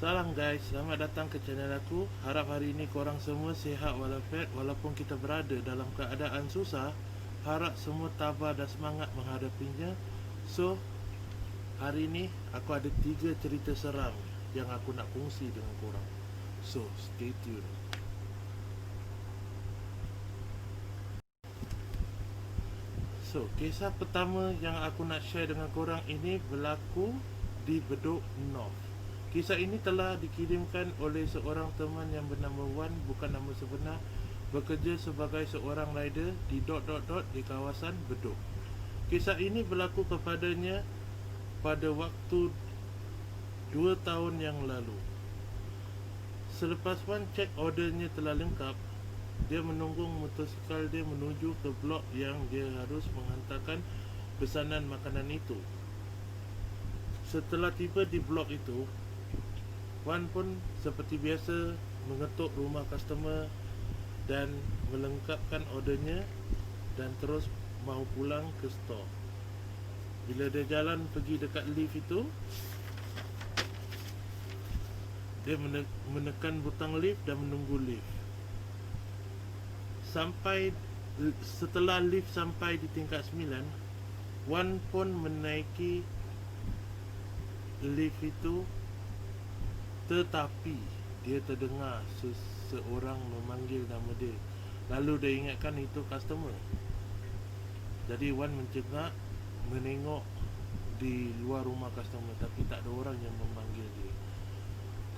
Salam guys, selamat datang ke channel aku. Harap hari ini korang semua sihat walafiat. Walaupun kita berada dalam keadaan susah, harap semua tabah dan semangat menghadapinya. So, hari ini aku ada 3 cerita seram yang aku nak kongsi dengan korang. So, stay tune. So, kisah pertama yang aku nak share dengan korang ini berlaku di Bedok North. Kisah ini telah dikirimkan oleh seorang teman yang bernama Wan, bukan nama sebenar, bekerja sebagai seorang rider di ... di kawasan Bedok. Kisah ini berlaku kepadanya pada waktu 2 tahun yang lalu. Selepas Wan cek ordernya telah lengkap, dia menunggu motosikal dia menuju ke blok yang dia harus menghantarkan pesanan makanan itu. Setelah tiba di blok itu, Wan pun seperti biasa mengetuk rumah customer dan melengkapkan ordernya dan terus mau pulang ke store. Bila dia jalan pergi dekat lift itu, dia menekan butang lift dan menunggu lift. Setelah lift sampai di tingkat 9, Wan pun menaiki lift itu, tetapi dia terdengar seseorang memanggil nama dia. Lalu dia ingatkan itu customer. Jadi Wan mencengak menengok di luar rumah customer, tapi tak ada orang yang memanggil dia.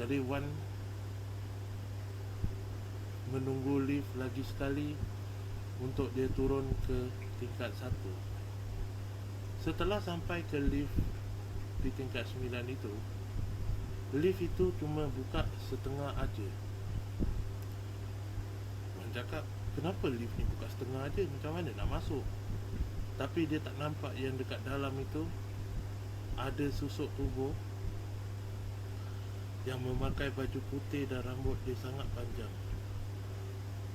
Jadi Wan menunggu lift lagi sekali untuk dia turun ke tingkat 1. Setelah sampai ke lift di tingkat 9 itu, lift itu cuma buka setengah aja. Wan cakap, kenapa lift ni buka setengah aja? Macam mana nak masuk? Tapi dia tak nampak yang dekat dalam itu ada susuk tubuh yang memakai baju putih dan rambut dia sangat panjang.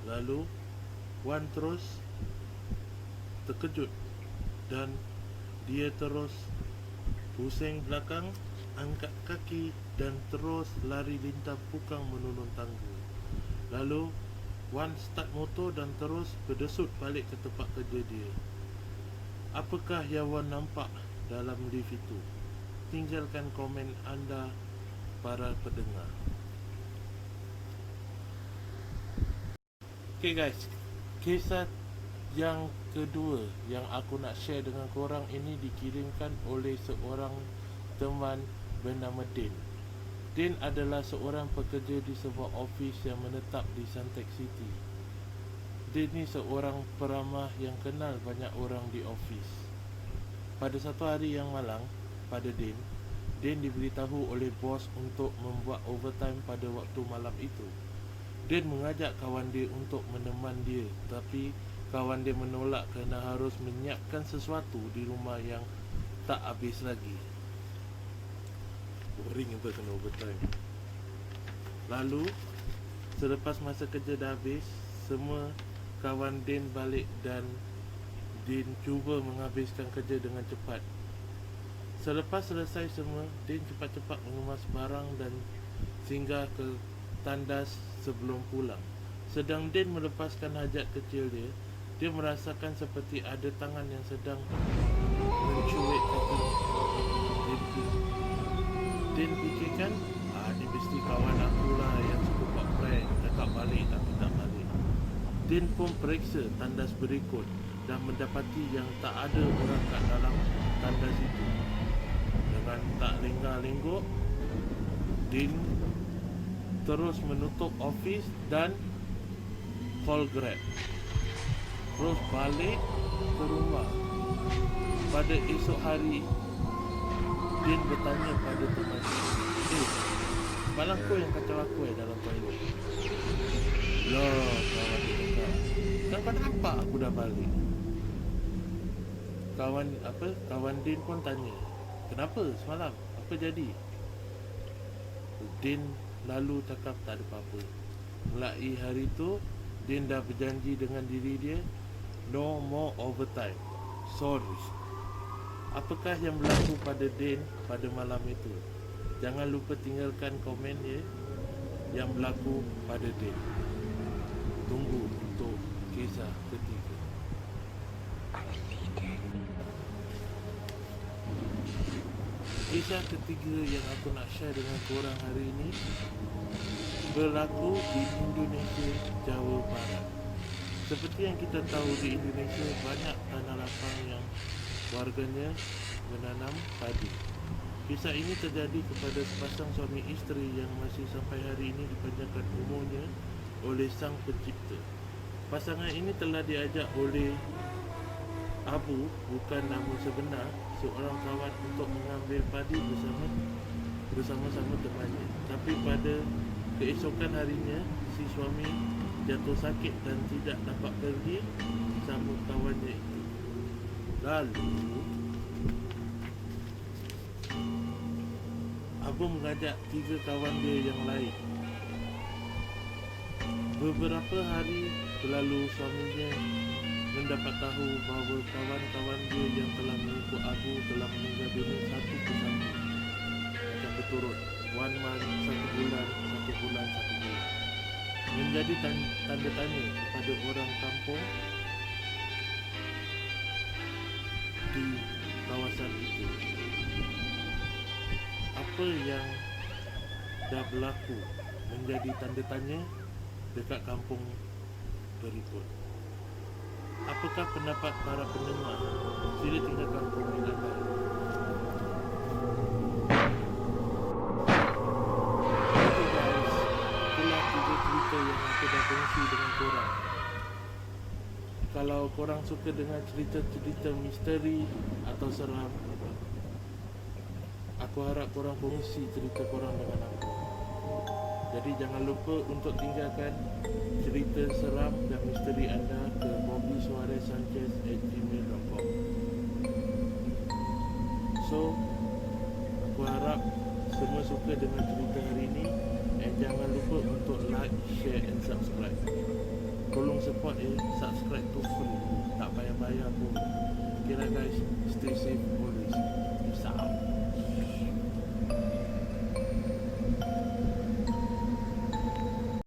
Lalu Wan terus terkejut dan dia terus pusing belakang, angkat kaki dan terus lari lintang pukang menurun tangga. Lalu Wan start motor dan terus berdesut balik ke tempat kerja dia. Apakah yang Wan nampak dalam lift itu? Tinggalkan komen anda para pendengar. Okay guys, kisah yang kedua yang aku nak share dengan korang ini dikirimkan oleh seorang teman bernama Din. Din adalah seorang pekerja di sebuah office yang menetap di Suntec City. Din ni seorang peramah yang kenal banyak orang di office. Pada satu hari yang malang, pada Din diberitahu oleh bos untuk membuat overtime pada waktu malam itu. Din mengajak kawan dia untuk meneman dia, tapi kawan dia menolak kerana harus menyiapkan sesuatu di rumah yang tak habis lagi. Boring apa kena overtime. Lalu selepas masa kerja dah habis, semua kawan Din balik dan Din cuba menghabiskan kerja dengan cepat. Selepas selesai semua, Din cepat-cepat mengemas barang dan singgah ke tandas sebelum pulang. Sedang Din melepaskan hajat kecil dia, dia merasakan seperti ada tangan yang sedang mencuit kaki. Din fikirkan, ni mesti kawan aku lah yang suka buat prank, cakap balik tapi tak balik. Din pun periksa tandas berikut dan mendapati yang tak ada orang kat dalam tandas itu. Dengan tak lenggak-lenggok, Din terus menutup office dan call Grab, terus balik ke rumah. Pada esok hari, Din bertanya pada teman dia, semalam kau yang kacau aku dalam toilet? Lah, kawan dia cakap, kan kau nampak aku dah balik. Kawan Din pun tanya, kenapa semalam? Apa jadi? Din lalu cakap tak ada apa-apa. Mulai hari tu, Din dah berjanji dengan diri dia, no more overtime. Sorry. Apakah yang berlaku pada Din pada malam itu? Jangan lupa tinggalkan komen ya yang berlaku pada date. Tunggu untuk kisah ketiga. Kisah ketiga yang aku nak share dengan korang hari ini berlaku di Indonesia, Jawa Barat. Seperti yang kita tahu, di Indonesia banyak tanah lapang yang warganya menanam padi. Kisah ini terjadi kepada sepasang suami isteri yang masih sampai hari ini dipanjangkan umurnya oleh Sang Pencipta. Pasangan ini telah diajak oleh Abu, bukan nama sebenar, seorang kawan untuk mengambil padi bersama-sama temannya. Tapi pada keesokan harinya, si suami jatuh sakit dan tidak dapat pergi bersama kawannya itu. Lalu Abu mengajak 3 kawan dia yang lain. Beberapa hari berlalu, suaminya mendapat tahu bahawa kawan-kawan dia yang telah mengikut Abu telah meninggal dunia satu persatu macam berturut, 1 month, 1 bulan, 1 bulan, 1 bulan. Menjadi tanda tanya kepada orang kampung di kawasan itu. Apa yang dah berlaku menjadi tanda tanya dekat kampung berikut. Apakah pendapat para pendengar? Sila tinggalkan komen anda. Okay guys, itulah 3 cerita yang aku dah kongsi dengan korang. Kalau korang suka dengan cerita-cerita misteri atau seram, aku harap korang kongsi cerita korang dengan aku. Jadi jangan lupa untuk tinggalkan cerita seram dan misteri anda ke bobbysuarezsanchez@gmail.com. So, aku harap semua suka dengan cerita hari ini. And jangan lupa untuk like, share and subscribe. Tolong support subscribe tu free, tak payah bayar pun. Okay lah guys, stay safe always. Peace out.